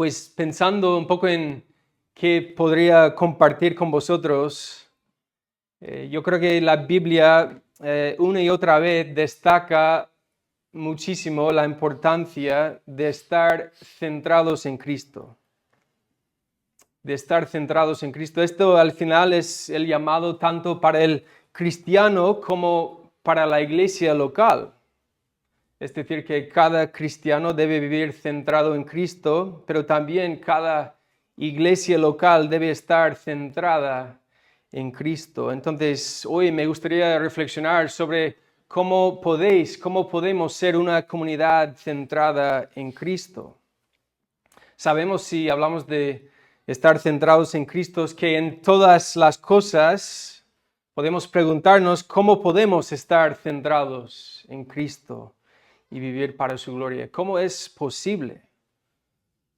Pues pensando un poco en qué podría compartir con vosotros, yo creo que la Biblia una y otra vez destaca muchísimo la importancia de estar centrados en Cristo. De estar centrados en Cristo. Esto al final es el llamado tanto para el cristiano como para la iglesia local. Es decir, que cada cristiano debe vivir centrado en Cristo, pero también cada iglesia local debe estar centrada en Cristo. Entonces, hoy me gustaría reflexionar sobre cómo podemos ser una comunidad centrada en Cristo. Sabemos, si hablamos de estar centrados en Cristo, es que en todas las cosas podemos preguntarnos cómo podemos estar centrados en Cristo y vivir para su gloria. ¿Cómo es posible?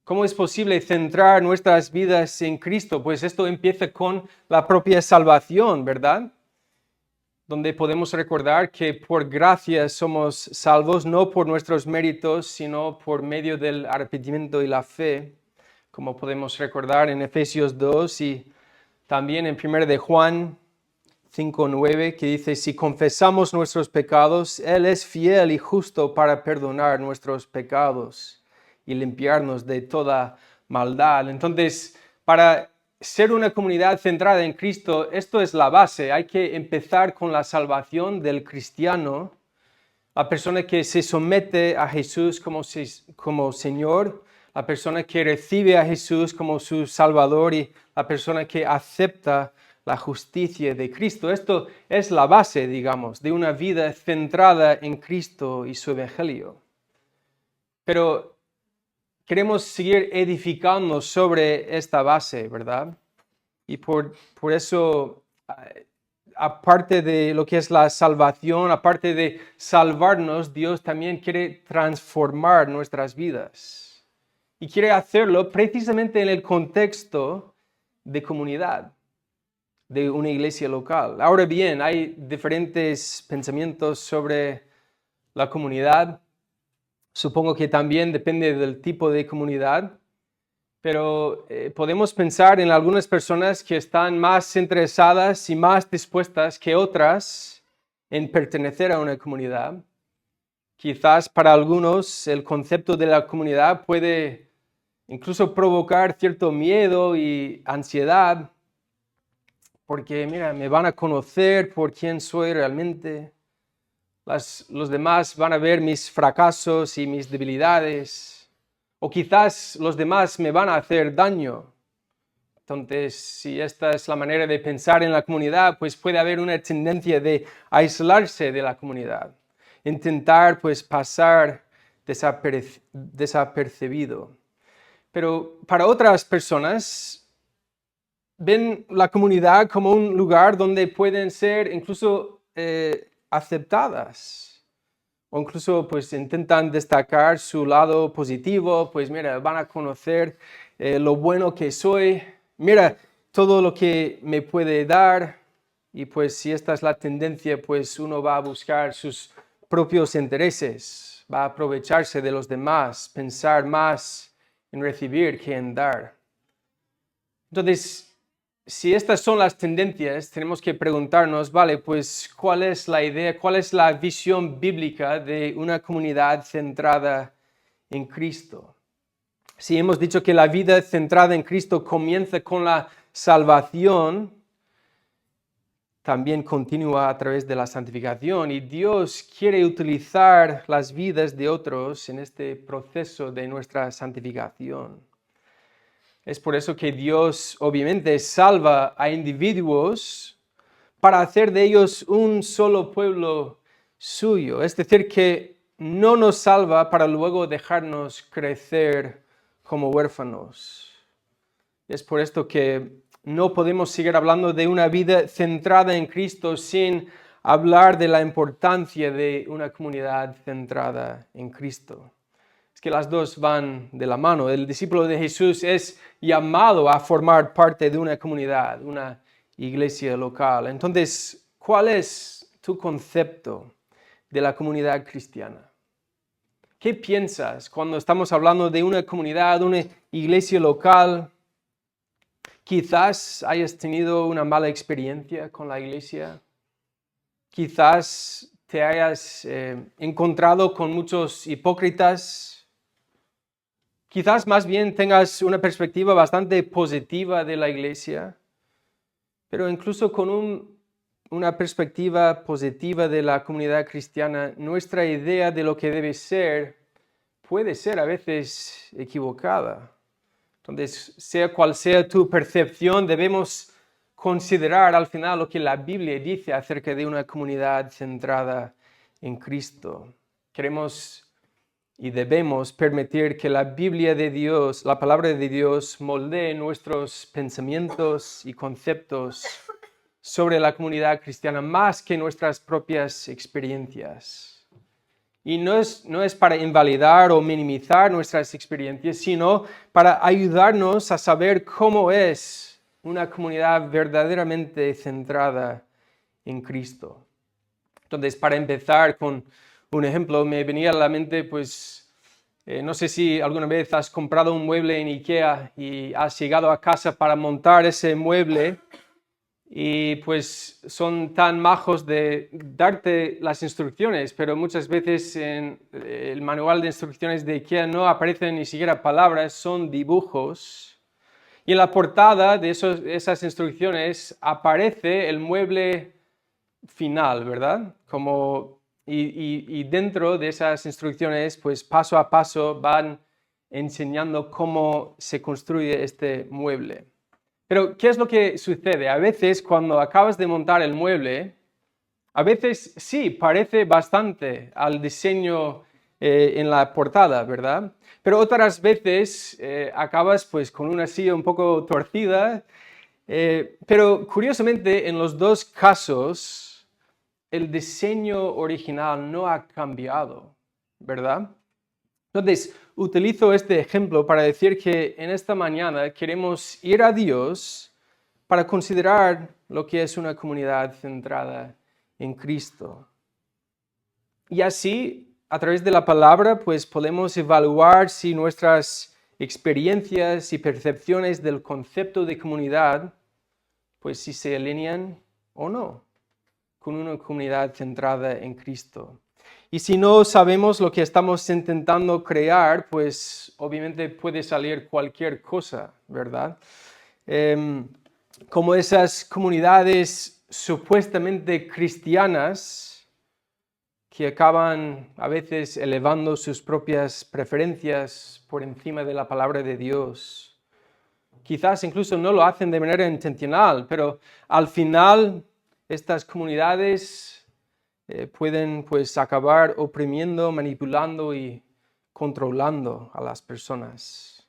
¿Cómo es posible centrar nuestras vidas en Cristo? Pues esto empieza con la propia salvación, ¿verdad? Donde podemos recordar que por gracia somos salvos, no por nuestros méritos, sino por medio del arrepentimiento y la fe, como podemos recordar en Efesios 2 y también en 1 de Juan 5:9, que dice: si confesamos nuestros pecados, Él es fiel y justo para perdonar nuestros pecados y limpiarnos de toda maldad. Entonces, para ser una comunidad centrada en Cristo, esto es la base. Hay que empezar con la salvación del cristiano, la persona que se somete a Jesús como Señor, la persona que recibe a Jesús como su Salvador y la persona que acepta la justicia de Cristo. Esto es la base, digamos, de una vida centrada en Cristo y su Evangelio. Pero queremos seguir edificando sobre esta base, ¿verdad? Y por eso, aparte de lo que es la salvación, aparte de salvarnos, Dios también quiere transformar nuestras vidas. Y quiere hacerlo precisamente en el contexto de comunidad, de una iglesia local. Ahora bien, hay diferentes pensamientos sobre la comunidad. Supongo que también depende del tipo de comunidad, pero podemos pensar en algunas personas que están más interesadas y más dispuestas que otras en pertenecer a una comunidad. Quizás para algunos el concepto de la comunidad puede incluso provocar cierto miedo y ansiedad, porque mira, me van a conocer por quién soy realmente. Los demás van a ver mis fracasos y mis debilidades. O quizás los demás me van a hacer daño. Entonces, si esta es la manera de pensar en la comunidad, pues puede haber una tendencia de aislarse de la comunidad. Intentar pues pasar desapercibido. Pero para otras personas, ven la comunidad como un lugar donde pueden ser incluso aceptadas, o incluso pues intentan destacar su lado positivo. Pues mira, van a conocer lo bueno que soy, mira todo lo que me puede dar. Y pues si esta es la tendencia, pues uno va a buscar sus propios intereses, va a aprovecharse de los demás, pensar más en recibir que en dar. Entonces, si estas son las tendencias, tenemos que preguntarnos, vale, pues, ¿cuál es la idea, cuál es la visión bíblica de una comunidad centrada en Cristo? Si hemos dicho que la vida centrada en Cristo comienza con la salvación, también continúa a través de la santificación, y Dios quiere utilizar las vidas de otros en este proceso de nuestra santificación. Es por eso que Dios obviamente salva a individuos para hacer de ellos un solo pueblo suyo. Es decir, que no nos salva para luego dejarnos crecer como huérfanos. Es por esto que no podemos seguir hablando de una vida centrada en Cristo sin hablar de la importancia de una comunidad centrada en Cristo. Es que las dos van de la mano. El discípulo de Jesús es llamado a formar parte de una comunidad, una iglesia local. Entonces, ¿cuál es tu concepto de la comunidad cristiana? ¿Qué piensas cuando estamos hablando de una comunidad, una iglesia local? Quizás hayas tenido una mala experiencia con la iglesia. Quizás te hayas encontrado con muchos hipócritas. Quizás más bien tengas una perspectiva bastante positiva de la iglesia. Pero incluso con una perspectiva positiva de la comunidad cristiana, nuestra idea de lo que debe ser puede ser a veces equivocada. Entonces, sea cual sea tu percepción, debemos considerar al final lo que la Biblia dice acerca de una comunidad centrada en Cristo. Queremos y debemos permitir que la Biblia de Dios, la palabra de Dios, moldee nuestros pensamientos y conceptos sobre la comunidad cristiana más que nuestras propias experiencias. Y no es para invalidar o minimizar nuestras experiencias, sino para ayudarnos a saber cómo es una comunidad verdaderamente centrada en Cristo. Entonces, para empezar con un ejemplo, me venía a la mente, no sé si alguna vez has comprado un mueble en IKEA y has llegado a casa para montar ese mueble y pues son tan majos de darte las instrucciones, pero muchas veces en el manual de instrucciones de IKEA no aparecen ni siquiera palabras, son dibujos. Y en la portada de esas instrucciones aparece el mueble final, ¿verdad? Y dentro de esas instrucciones, pues paso a paso van enseñando cómo se construye este mueble. Pero, ¿qué es lo que sucede? A veces, cuando acabas de montar el mueble, a veces sí, parece bastante al diseño en la portada, ¿verdad? Pero otras veces acabas pues con una silla un poco torcida, pero curiosamente en los dos casos el diseño original no ha cambiado, ¿verdad? Entonces, utilizo este ejemplo para decir que en esta mañana queremos ir a Dios para considerar lo que es una comunidad centrada en Cristo. Y así, a través de la palabra, pues podemos evaluar si nuestras experiencias y percepciones del concepto de comunidad, pues si se alinean o no con una comunidad centrada en Cristo. Y si no sabemos lo que estamos intentando crear, pues obviamente puede salir cualquier cosa, ¿verdad? Como esas comunidades supuestamente cristianas que acaban a veces elevando sus propias preferencias por encima de la palabra de Dios. Quizás incluso no lo hacen de manera intencional, pero al final estas comunidades pueden pues acabar oprimiendo, manipulando y controlando a las personas.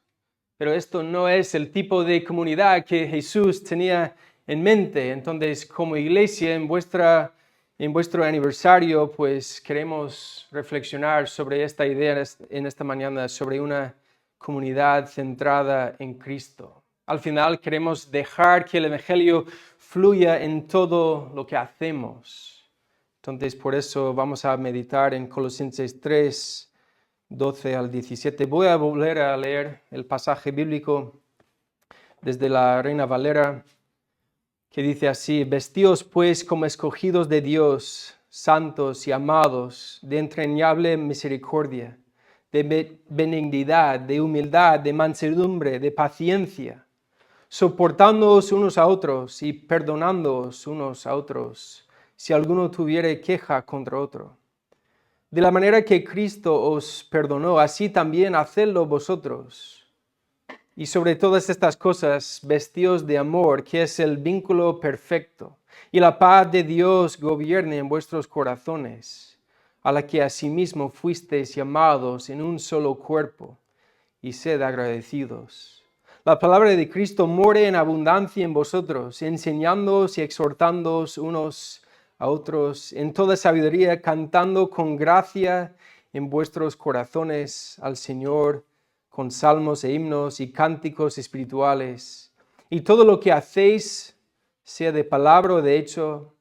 Pero esto no es el tipo de comunidad que Jesús tenía en mente. Entonces, como iglesia, en vuestro aniversario, pues queremos reflexionar sobre esta idea en esta mañana, sobre una comunidad centrada en Cristo. Al final queremos dejar que el Evangelio fluya en todo lo que hacemos. Entonces, por eso vamos a meditar en Colosenses 3, 12 al 17. Voy a volver a leer el pasaje bíblico desde la Reina Valera, que dice así: vestíos pues como escogidos de Dios, santos y amados, de entrañable misericordia, de benignidad, de humildad, de mansedumbre, de paciencia, soportándoos unos a otros y perdonándoos unos a otros, si alguno tuviere queja contra otro. De la manera que Cristo os perdonó, así también hacedlo vosotros. Y sobre todas estas cosas, vestíos de amor, que es el vínculo perfecto, y la paz de Dios gobierne en vuestros corazones, a la que asimismo fuisteis llamados en un solo cuerpo, y sed agradecidos. La palabra de Cristo more en abundancia en vosotros, enseñándoos y exhortándoos unos a otros en toda sabiduría, cantando con gracia en vuestros corazones al Señor, con salmos e himnos y cánticos espirituales. Y todo lo que hacéis, sea de palabra o de hecho,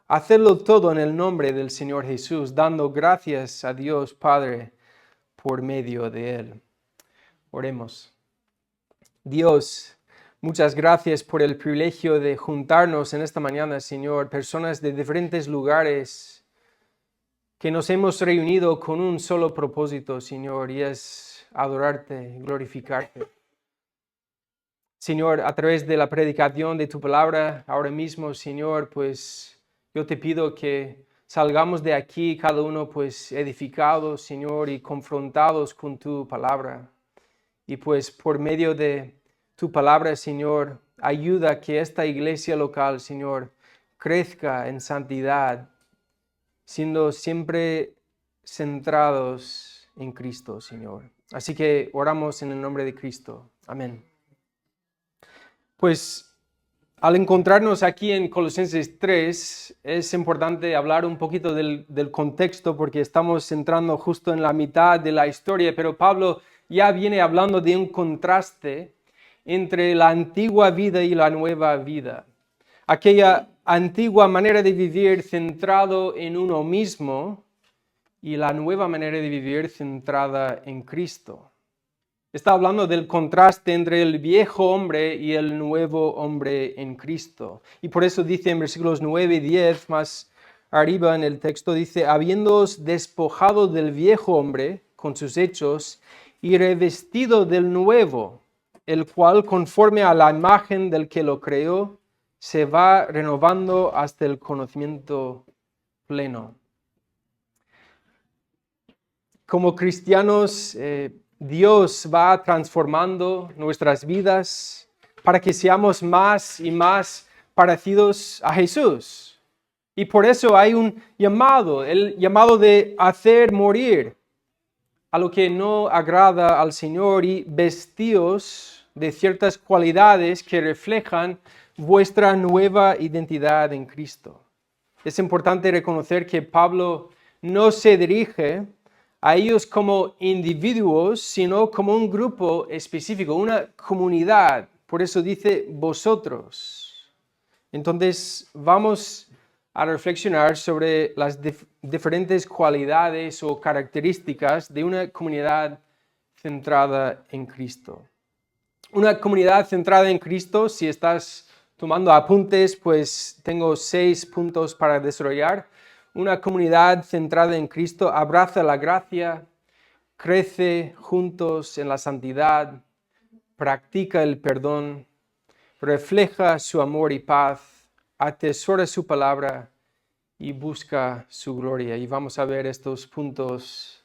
hacedlo todo en el nombre del Señor Jesús, dando gracias a Dios Padre por medio de Él. Oremos. Dios, muchas gracias por el privilegio de juntarnos en esta mañana, Señor, personas de diferentes lugares que nos hemos reunido con un solo propósito, Señor, y es adorarte, glorificarte. Señor, a través de la predicación de tu palabra, ahora mismo, Señor, pues yo te pido que salgamos de aquí cada uno pues edificados, Señor, y confrontados con tu palabra. Y pues por medio de tu palabra, Señor, ayuda a que esta iglesia local, Señor, crezca en santidad, siendo siempre centrados en Cristo, Señor. Así que oramos en el nombre de Cristo. Amén. Pues al encontrarnos aquí en Colosenses 3, es importante hablar un poquito del contexto porque estamos entrando justo en la mitad de la historia, pero Pablo ya viene hablando de un contraste entre la antigua vida y la nueva vida. Aquella antigua manera de vivir centrado en uno mismo y la nueva manera de vivir centrada en Cristo. Está hablando del contraste entre el viejo hombre y el nuevo hombre en Cristo. Y por eso dice en versículos 9 y 10, más arriba en el texto, dice, habiéndoos despojado del viejo hombre con sus hechos y revestido del nuevo, el cual conforme a la imagen del que lo creó, se va renovando hasta el conocimiento pleno. Como cristianos, Dios va transformando nuestras vidas para que seamos más y más parecidos a Jesús. Y por eso hay un llamado, el llamado de hacer morir a lo que no agrada al Señor y vestíos de ciertas cualidades que reflejan vuestra nueva identidad en Cristo. Es importante reconocer que Pablo no se dirige a ellos como individuos, sino como un grupo específico, una comunidad. Por eso dice vosotros. Entonces vamos a reflexionar sobre las diferentes cualidades o características de una comunidad centrada en Cristo. Una comunidad centrada en Cristo, si estás tomando apuntes, pues tengo 6 puntos para desarrollar. Una comunidad centrada en Cristo abraza la gracia, crece juntos en la santidad, practica el perdón, refleja su amor y paz, atesora su palabra y busca su gloria. Y vamos a ver estos puntos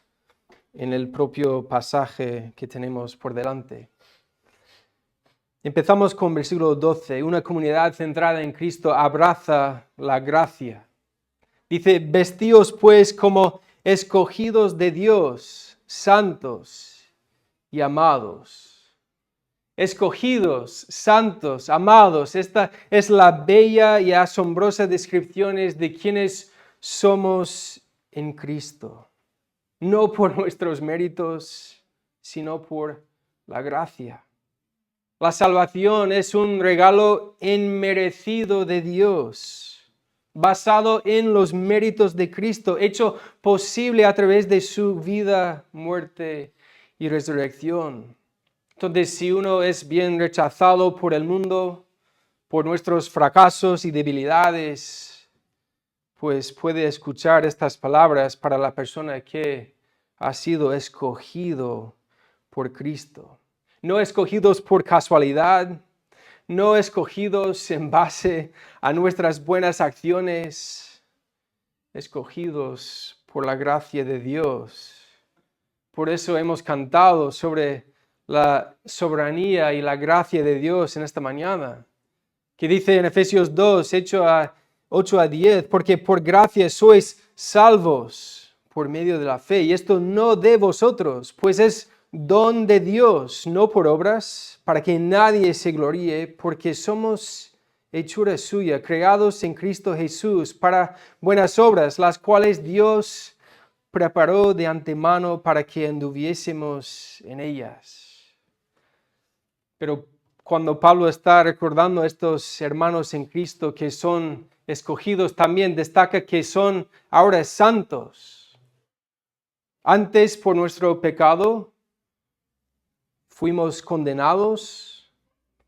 en el propio pasaje que tenemos por delante. Empezamos con versículo 12. Una comunidad centrada en Cristo abraza la gracia. Dice, vestíos pues como escogidos de Dios, santos y amados. Escogidos, santos, amados. Esta es la bella y asombrosa descripción de quienes somos en Cristo. No por nuestros méritos, sino por la gracia. La salvación es un regalo inmerecido de Dios, basado en los méritos de Cristo, hecho posible a través de su vida, muerte y resurrección. Entonces, si uno es bien rechazado por el mundo, por nuestros fracasos y debilidades, pues puede escuchar estas palabras para la persona que ha sido escogido por Cristo. No escogidos por casualidad, no escogidos en base a nuestras buenas acciones, escogidos por la gracia de Dios. Por eso hemos cantado sobre la soberanía y la gracia de Dios en esta mañana, que dice en Efesios 2, 8 a 10, porque por gracia sois salvos por medio de la fe, y esto no de vosotros, pues es don de Dios, no por obras, para que nadie se gloríe, porque somos hechura suya, creados en Cristo Jesús para buenas obras, las cuales Dios preparó de antemano para que anduviésemos en ellas. Pero cuando Pablo está recordando a estos hermanos en Cristo que son escogidos, también destaca que son ahora santos. Antes, por nuestro pecado, fuimos condenados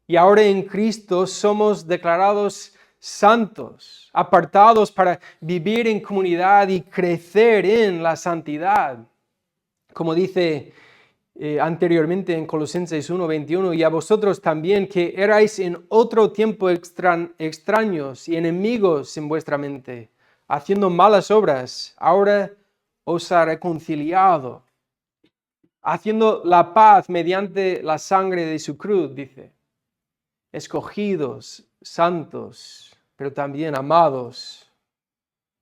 y ahora en Cristo somos declarados santos, apartados para vivir en comunidad y crecer en la santidad. Como dice anteriormente en Colosenses 1:21, y a vosotros también que erais en otro tiempo extraños y enemigos en vuestra mente, haciendo malas obras, ahora os ha reconciliado, haciendo la paz mediante la sangre de su cruz, dice. Escogidos, santos, pero también amados,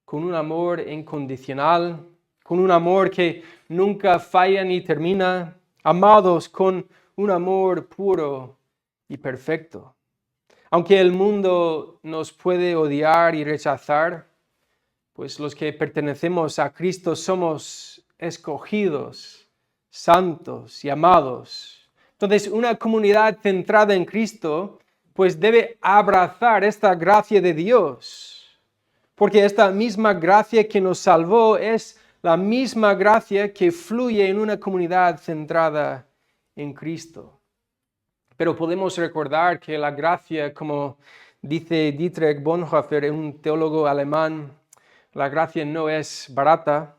con un amor incondicional, con un amor que nunca falla ni termina, amados con un amor puro y perfecto. Aunque el mundo nos puede odiar y rechazar, pues los que pertenecemos a Cristo somos escogidos, santos y amados. Entonces, una comunidad centrada en Cristo, pues debe abrazar esta gracia de Dios, porque esta misma gracia que nos salvó es la misma gracia que fluye en una comunidad centrada en Cristo. Pero podemos recordar que la gracia, como dice Dietrich Bonhoeffer, un teólogo alemán, la gracia no es barata.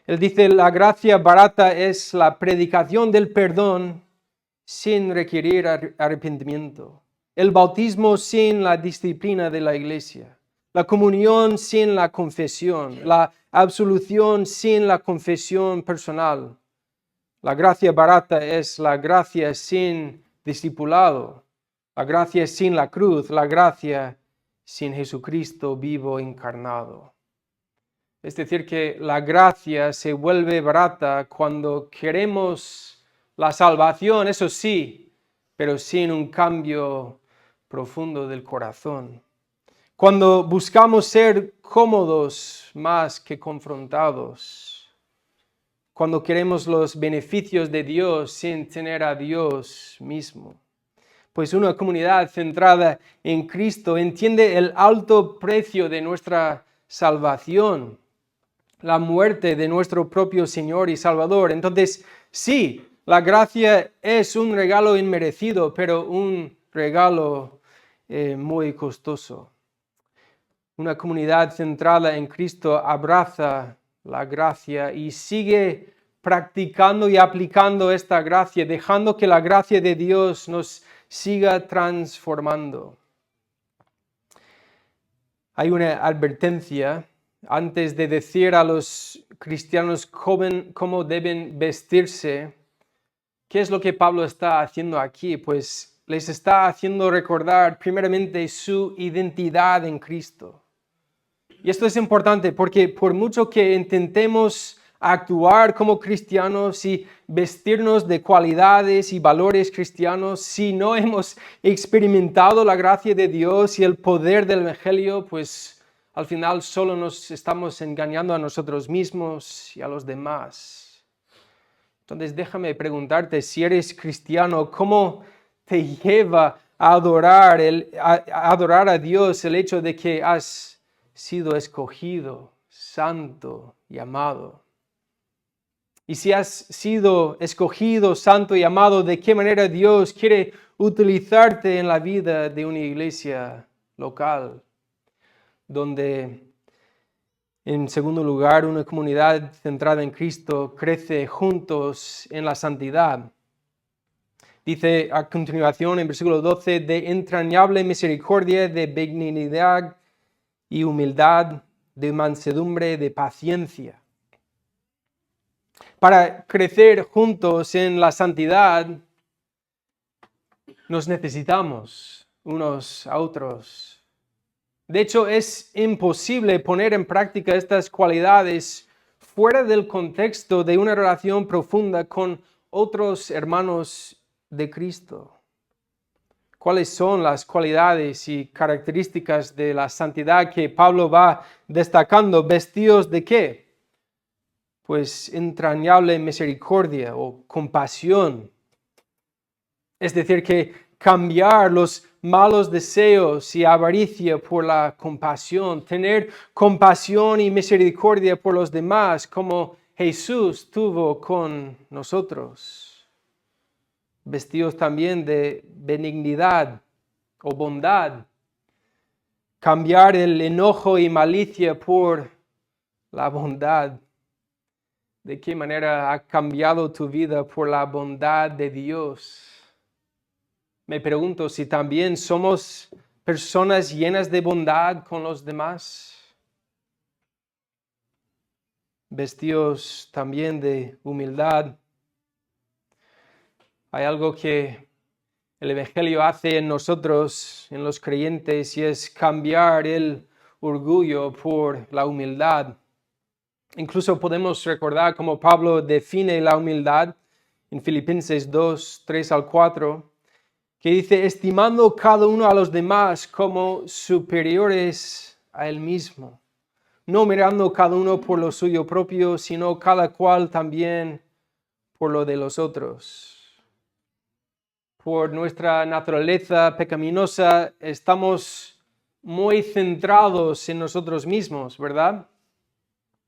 Él dice, la gracia barata es la predicación del perdón sin requerir arrepentimiento, el bautismo sin la disciplina de la iglesia, la comunión sin la confesión, la absolución sin la confesión personal. La gracia barata es la gracia sin discipulado, la gracia sin la cruz, la gracia sin Jesucristo vivo encarnado. Es decir, que la gracia se vuelve barata cuando queremos la salvación, eso sí, pero sin un cambio profundo del corazón. Cuando buscamos ser cómodos más que confrontados. Cuando queremos los beneficios de Dios sin tener a Dios mismo. Pues una comunidad centrada en Cristo entiende el alto precio de nuestra salvación, la muerte de nuestro propio Señor y Salvador. Entonces, sí, la gracia es un regalo inmerecido, pero un regalo muy costoso. Una comunidad centrada en Cristo abraza la gracia y sigue practicando y aplicando esta gracia, dejando que la gracia de Dios nos siga transformando. Hay una advertencia antes de decir a los cristianos cómo deben vestirse. ¿Qué es lo que Pablo está haciendo aquí? Pues les está haciendo recordar primeramente su identidad en Cristo. Y esto es importante porque por mucho que intentemos actuar como cristianos y vestirnos de cualidades y valores cristianos, si no hemos experimentado la gracia de Dios y el poder del Evangelio, pues al final solo nos estamos engañando a nosotros mismos y a los demás. Entonces déjame preguntarte, si eres cristiano, ¿cómo te lleva a adorar a Dios el hecho de que has sido escogido, santo y amado? Y si has sido escogido, santo y amado, ¿de qué manera Dios quiere utilizarte en la vida de una iglesia local? Donde, en segundo lugar, una comunidad centrada en Cristo crece juntos en la santidad. Dice a continuación en versículo 12, de entrañable misericordia, de benignidad y humildad, de mansedumbre, de paciencia. Para crecer juntos en la santidad, nos necesitamos unos a otros. De hecho, es imposible poner en práctica estas cualidades fuera del contexto de una relación profunda con otros hermanos de Cristo. ¿Cuáles son las cualidades y características de la santidad que Pablo va destacando? ¿Vestidos de qué? Pues entrañable misericordia o compasión. Es decir, que cambiar los malos deseos y avaricia por la compasión, tener compasión y misericordia por los demás, como Jesús tuvo con nosotros. Vestidos también de benignidad o bondad. Cambiar el enojo y malicia por la bondad. ¿De qué manera ha cambiado tu vida por la bondad de Dios? Me pregunto si también somos personas llenas de bondad con los demás. Vestidos también de humildad. Hay algo que el Evangelio hace en nosotros, en los creyentes, y es cambiar el orgullo por la humildad. Incluso podemos recordar cómo Pablo define la humildad en Filipenses 2, 3 al 4, que dice, estimando cada uno a los demás como superiores a él mismo, no mirando cada uno por lo suyo propio, sino cada cual también por lo de los otros. Por nuestra naturaleza pecaminosa estamos muy centrados en nosotros mismos, ¿verdad?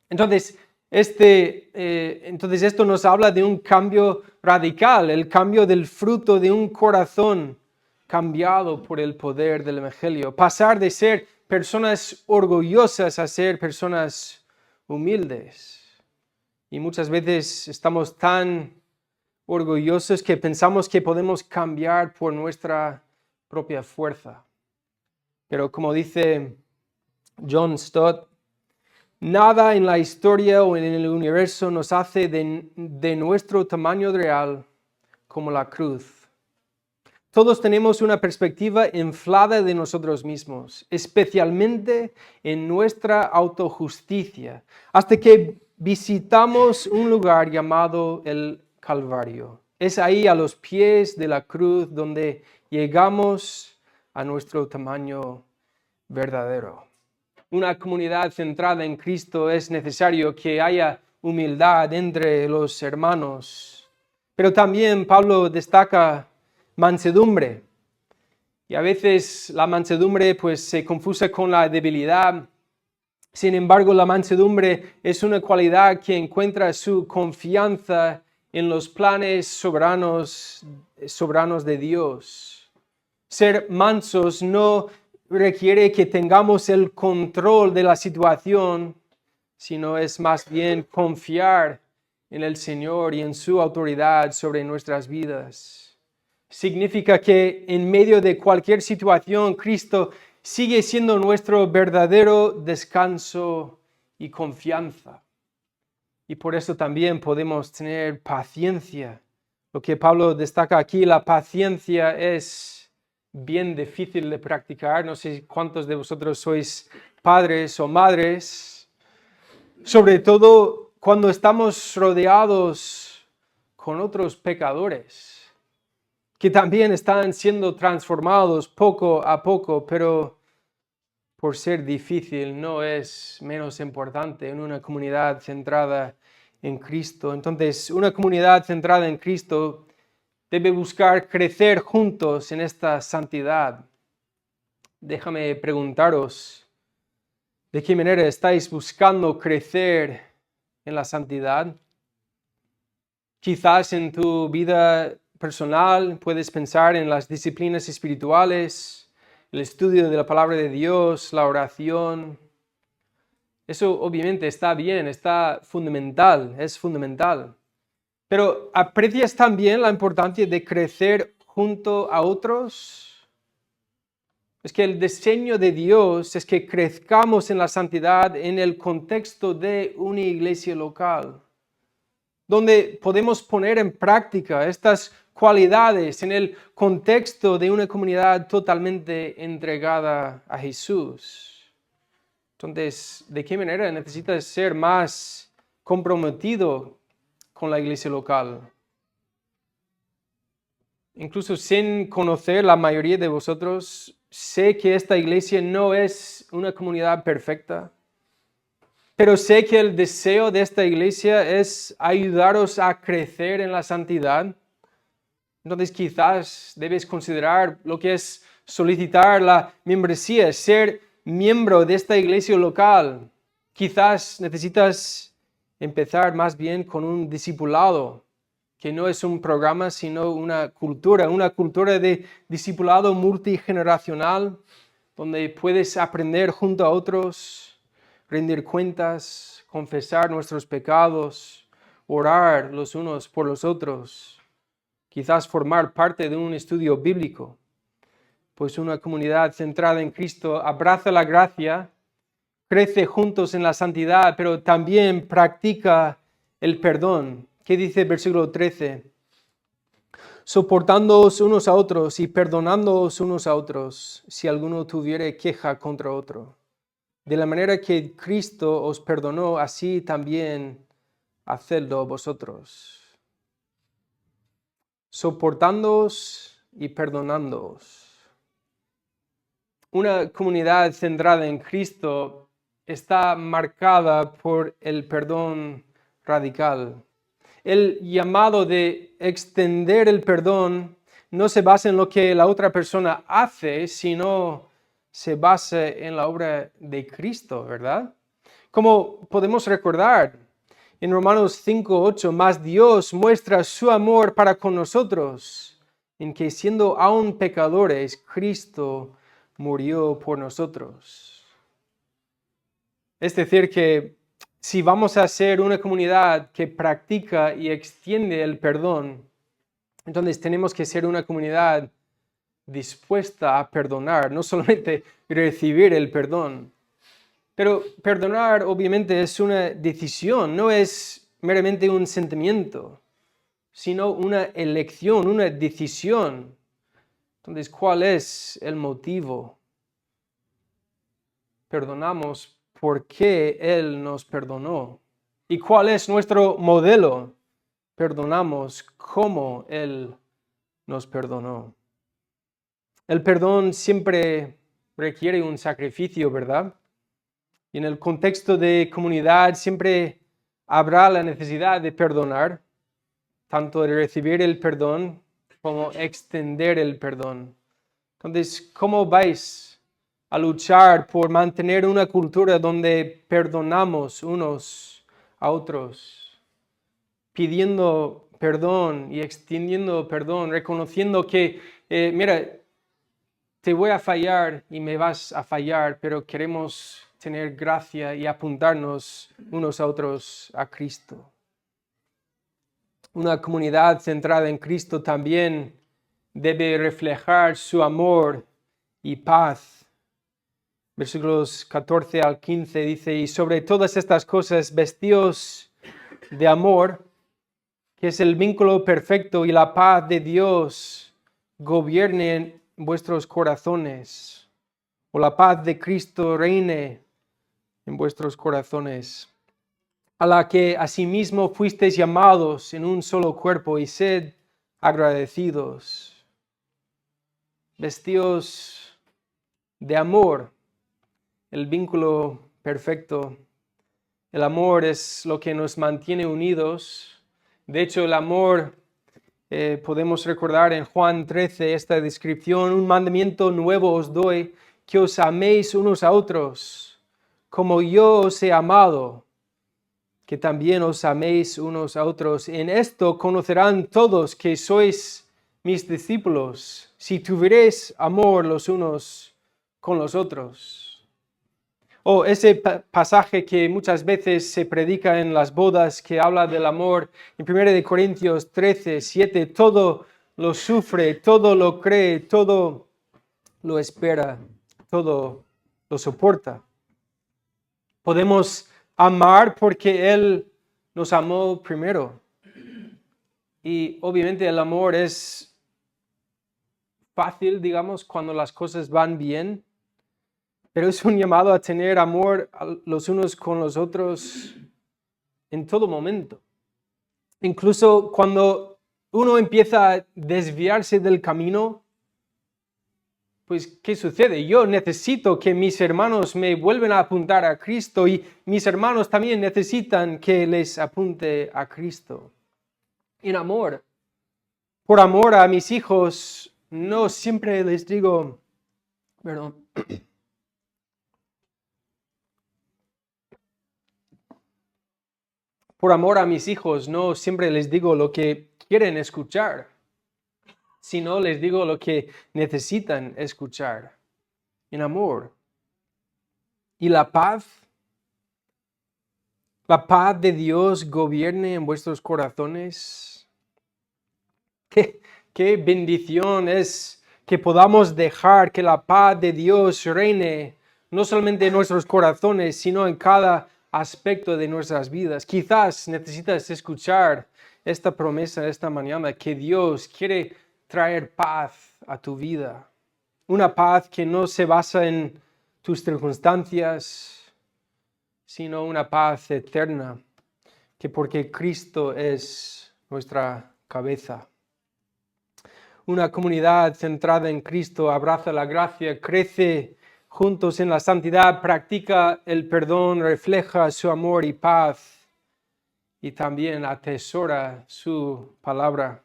Entonces esto nos habla de un cambio radical, el cambio del fruto de un corazón cambiado por el poder del Evangelio. Pasar de ser personas orgullosas a ser personas humildes. Y muchas veces estamos tan orgullosos que pensamos que podemos cambiar por nuestra propia fuerza. Pero como dice John Stott, nada en la historia o en el universo nos hace de nuestro tamaño real como la cruz. Todos tenemos una perspectiva inflada de nosotros mismos, especialmente en nuestra autojusticia, hasta que visitamos un lugar llamado el Calvario. Es ahí a los pies de la cruz donde llegamos a nuestro tamaño verdadero. Una comunidad centrada en Cristo es necesario que haya humildad entre los hermanos. Pero también Pablo destaca mansedumbre. Y a veces la mansedumbre se confusa con la debilidad. Sin embargo, la mansedumbre es una cualidad que encuentra su confianza en los planes soberanos de Dios. Ser mansos no requiere que tengamos el control de la situación, sino es más bien confiar en el Señor y en su autoridad sobre nuestras vidas. Significa que en medio de cualquier situación, Cristo sigue siendo nuestro verdadero descanso y confianza. Y por eso también podemos tener paciencia. Lo que Pablo destaca aquí, la paciencia es bien difícil de practicar. No sé cuántos de vosotros sois padres o madres. Sobre todo cuando estamos rodeados con otros pecadores que también están siendo transformados poco a poco, pero por ser difícil no es menos importante en una comunidad centrada en Cristo. Entonces, una comunidad centrada en Cristo debe buscar crecer juntos en esta santidad. Déjame preguntaros, ¿de qué manera estáis buscando crecer en la santidad? Quizás en tu vida personal puedes pensar en las disciplinas espirituales, el estudio de la palabra de Dios, la oración. Eso obviamente está bien, está fundamental, es fundamental. Pero ¿aprecias también la importancia de crecer junto a otros? Es que el diseño de Dios es que crezcamos en la santidad en el contexto de una iglesia local, donde podemos poner en práctica estas cualidades en el contexto de una comunidad totalmente entregada a Jesús. Entonces, ¿de qué manera necesitas ser más comprometido con la iglesia local? Incluso sin conocer la mayoría de vosotros, sé que esta iglesia no es una comunidad perfecta. Pero sé que el deseo de esta iglesia es ayudaros a crecer en la santidad. Entonces quizás debes considerar lo que es solicitar la membresía, ser miembro de esta iglesia local. Quizás necesitas empezar más bien con un discipulado, que no es un programa, sino una cultura de discipulado multigeneracional, donde puedes aprender junto a otros, rendir cuentas, confesar nuestros pecados, orar los unos por los otros, quizás formar parte de un estudio bíblico, pues una comunidad centrada en Cristo abraza la gracia, crece juntos en la santidad, pero también practica el perdón. ¿Qué dice el versículo 13? Soportándoos unos a otros y perdonándoos unos a otros, si alguno tuviere queja contra otro. De la manera que Cristo os perdonó, así también hacedlo vosotros. Soportándoos y perdonándoos. Una comunidad centrada en Cristo está marcada por el perdón radical. El llamado de extender el perdón no se basa en lo que la otra persona hace, sino se basa en la obra de Cristo, ¿verdad? Como podemos recordar en Romanos 5:8, más Dios muestra su amor para con nosotros, en que siendo aún pecadores, Cristo murió por nosotros. Es decir, que si vamos a ser una comunidad que practica y extiende el perdón, entonces tenemos que ser una comunidad dispuesta a perdonar, no solamente recibir el perdón. Pero perdonar obviamente es una decisión, no es meramente un sentimiento, sino una elección, una decisión. Entonces, ¿cuál es el motivo? Perdonamos porque Él nos perdonó. ¿Y cuál es nuestro modelo? Perdonamos como Él nos perdonó. El perdón siempre requiere un sacrificio, ¿verdad? Y en el contexto de comunidad siempre habrá la necesidad de perdonar, tanto de recibir el perdón como extender el perdón. Entonces, ¿cómo vais a luchar por mantener una cultura donde perdonamos unos a otros, pidiendo perdón y extendiendo perdón, reconociendo que, mira, te voy a fallar y me vas a fallar, pero queremos tener gracia y apuntarnos unos a otros a Cristo? Una comunidad centrada en Cristo también debe reflejar su amor y paz. Versículos 14 al 15 dice, y sobre todas estas cosas vestíos de amor, que es el vínculo perfecto, y la paz de Dios gobierne en vuestros corazones, o la paz de Cristo reine en vuestros corazones, a la que asimismo fuisteis llamados en un solo cuerpo, y sed agradecidos. Vestíos de amor, el vínculo perfecto. El amor es lo que nos mantiene unidos. De hecho, el amor, podemos recordar en Juan 13 esta descripción: un mandamiento nuevo os doy, que os améis unos a otros, como yo os he amado, que también os améis unos a otros. En esto conocerán todos que sois mis discípulos, si tuviereis amor los unos con los otros. O ese pasaje que muchas veces se predica en las bodas, que habla del amor, en 1 Corintios 13:7, todo lo sufre, todo lo cree, todo lo espera, todo lo soporta. Podemos amar porque Él nos amó primero. Y obviamente el amor es fácil, digamos, cuando las cosas van bien, pero es un llamado a tener amor los unos con los otros en todo momento. Incluso cuando uno empieza a desviarse del camino, pues, ¿qué sucede? Yo necesito que mis hermanos me vuelvan a apuntar a Cristo, y mis hermanos también necesitan que les apunte a Cristo. En amor. Por amor a mis hijos, no siempre les digo, perdón, Por amor a mis hijos, no siempre les digo lo que quieren escuchar, sino les digo lo que necesitan escuchar, en amor. Y la paz de Dios gobierne en vuestros corazones. Qué bendición es que podamos dejar que la paz de Dios reine no solamente en nuestros corazones, sino en cada aspecto de nuestras vidas. Quizás necesitas escuchar esta promesa esta mañana, que Dios quiere traer paz a tu vida. Una paz que no se basa en tus circunstancias, sino una paz eterna, que porque Cristo es nuestra cabeza. Una comunidad centrada en Cristo abraza la gracia, crece juntos en la santidad, practica el perdón, refleja su amor y paz y también atesora su palabra.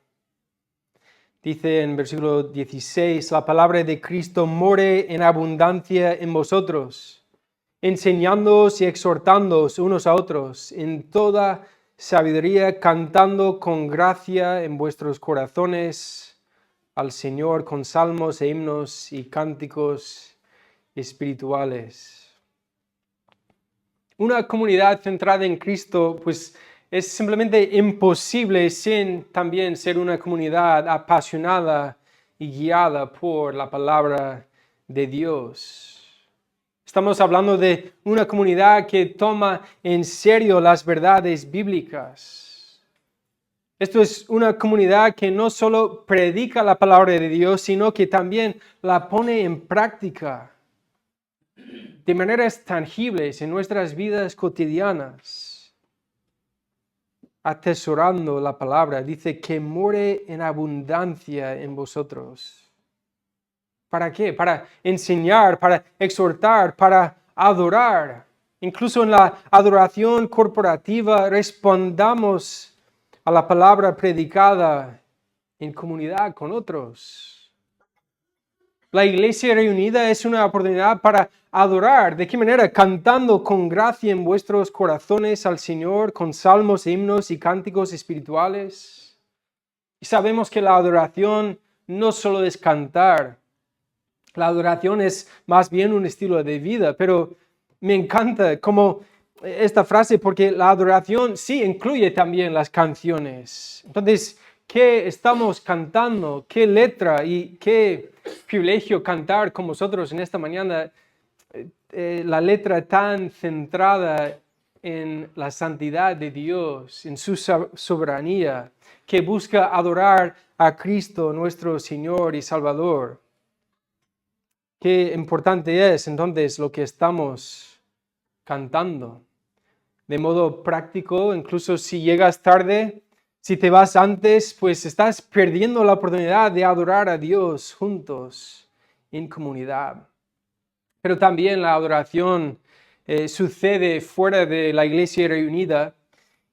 Dice en versículo 16, la palabra de Cristo more en abundancia en vosotros, enseñándoos y exhortándoos unos a otros en toda sabiduría, cantando con gracia en vuestros corazones al Señor con salmos e himnos y cánticos espirituales. Una comunidad centrada en Cristo, pues es simplemente imposible sin también ser una comunidad apasionada y guiada por la palabra de Dios. Estamos hablando de una comunidad que toma en serio las verdades bíblicas. Esto es una comunidad que no solo predica la palabra de Dios, sino que también la pone en práctica de maneras tangibles en nuestras vidas cotidianas, atesorando la palabra. Dice que more en abundancia en vosotros. ¿Para qué? Para enseñar, para exhortar, para adorar. Incluso en la adoración corporativa respondamos a la palabra predicada en comunidad con otros. La iglesia reunida es una oportunidad para adorar. ¿De qué manera? Cantando con gracia en vuestros corazones al Señor, con salmos, himnos y cánticos espirituales. Y sabemos que la adoración no solo es cantar. La adoración es más bien un estilo de vida, pero me encanta como esta frase porque la adoración sí incluye también las canciones. Entonces, ¿qué estamos cantando? ¿Qué letra y qué privilegio cantar con vosotros en esta mañana? La letra tan centrada en la santidad de Dios, en su soberanía, que busca adorar a Cristo, nuestro Señor y Salvador. Qué importante es entonces lo que estamos cantando. De modo práctico, incluso si llegas tarde, si te vas antes, pues estás perdiendo la oportunidad de adorar a Dios juntos en comunidad. Pero también la adoración sucede fuera de la iglesia reunida,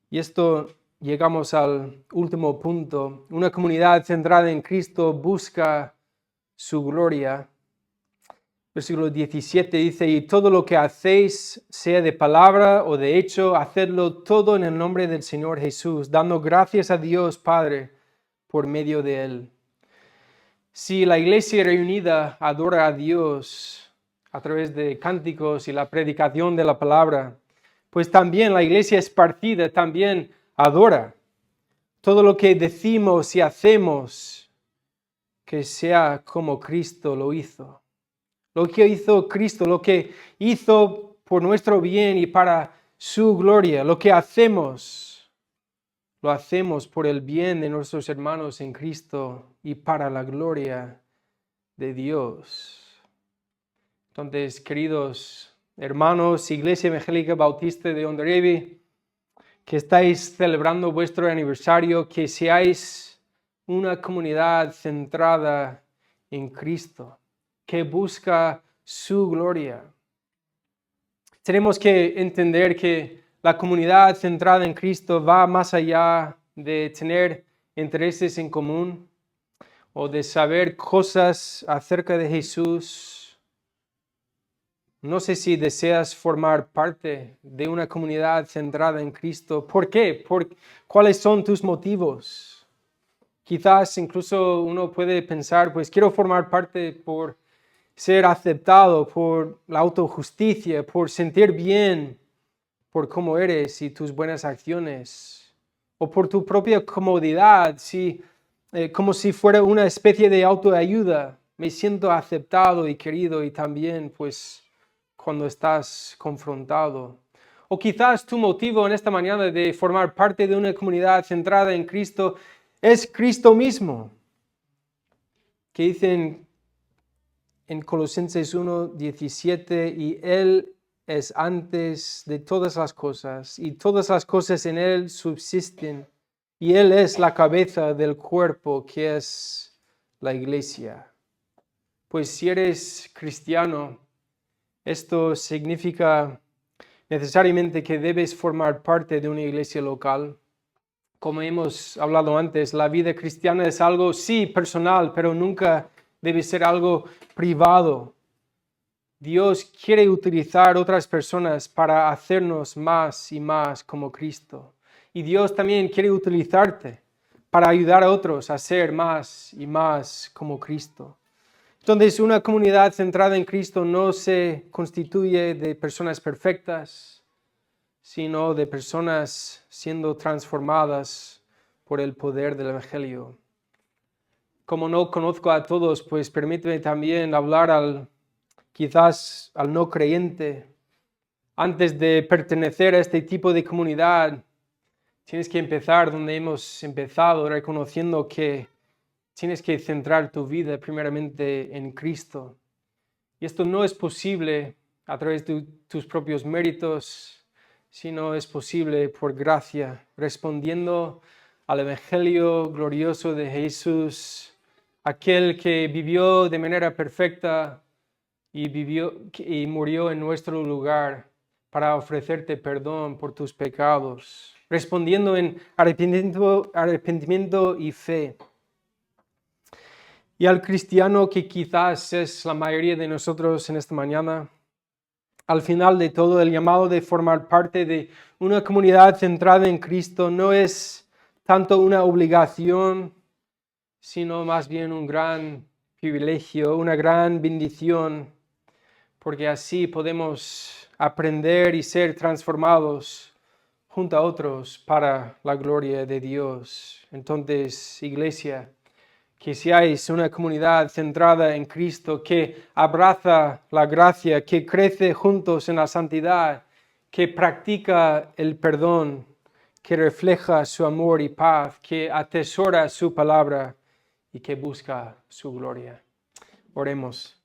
y esto llegamos al último punto. Una comunidad centrada en Cristo busca su gloria. Versículo 17 dice, y todo lo que hacéis, sea de palabra o de hecho, hacedlo todo en el nombre del Señor Jesús, dando gracias a Dios Padre por medio de Él. Si la iglesia reunida adora a Dios a través de cánticos y la predicación de la palabra, pues también la iglesia esparcida también adora. Todo lo que decimos y hacemos, que sea como Cristo lo hizo. Lo que hizo Cristo, lo que hizo por nuestro bien y para su gloria, lo que hacemos, lo hacemos por el bien de nuestros hermanos en Cristo y para la gloria de Dios. Entonces, queridos hermanos, Iglesia Evangélica Bautista de Hondarribia, que estáis celebrando vuestro aniversario, que seáis una comunidad centrada en Cristo, que busca su gloria. Tenemos que entender que la comunidad centrada en Cristo va más allá de tener intereses en común o de saber cosas acerca de Jesús. No sé si deseas formar parte de una comunidad centrada en Cristo. ¿Por qué? ¿Cuáles son tus motivos? Quizás incluso uno puede pensar, pues quiero formar parte por ser aceptado, por la autojusticia, por sentir bien por cómo eres y tus buenas acciones, o por tu propia comodidad, como si fuera una especie de autoayuda. Me siento aceptado y querido y también pues cuando estás confrontado. O quizás tu motivo en esta mañana de formar parte de una comunidad centrada en Cristo es Cristo mismo, que dicen en Colosenses 1:17, y Él es antes de todas las cosas, y todas las cosas en Él subsisten, y Él es la cabeza del cuerpo que es la iglesia. Pues si eres cristiano, esto significa necesariamente que debes formar parte de una iglesia local. Como hemos hablado antes, la vida cristiana es algo, sí, personal, pero nunca debe ser algo privado. Dios quiere utilizar otras personas para hacernos más y más como Cristo. Y Dios también quiere utilizarte para ayudar a otros a ser más y más como Cristo. Entonces, una comunidad centrada en Cristo no se constituye de personas perfectas, sino de personas siendo transformadas por el poder del Evangelio. Como no conozco a todos, pues permíteme también hablar quizás al no creyente. Antes de pertenecer a este tipo de comunidad, tienes que empezar donde hemos empezado, reconociendo que tienes que centrar tu vida primeramente en Cristo. Y esto no es posible a través de tus propios méritos, sino es posible por gracia, respondiendo al Evangelio glorioso de Jesús, aquel que vivió de manera perfecta y murió en nuestro lugar para ofrecerte perdón por tus pecados, respondiendo en arrepentimiento y fe. Y al cristiano, que quizás es la mayoría de nosotros en esta mañana, al final de todo, el llamado de formar parte de una comunidad centrada en Cristo no es tanto una obligación, sino más bien un gran privilegio, una gran bendición, porque así podemos aprender y ser transformados junto a otros para la gloria de Dios. Entonces, iglesia, que seáis una comunidad centrada en Cristo, que abraza la gracia, que crece juntos en la santidad, que practica el perdón, que refleja su amor y paz, que atesora su palabra y que busca su gloria. Oremos.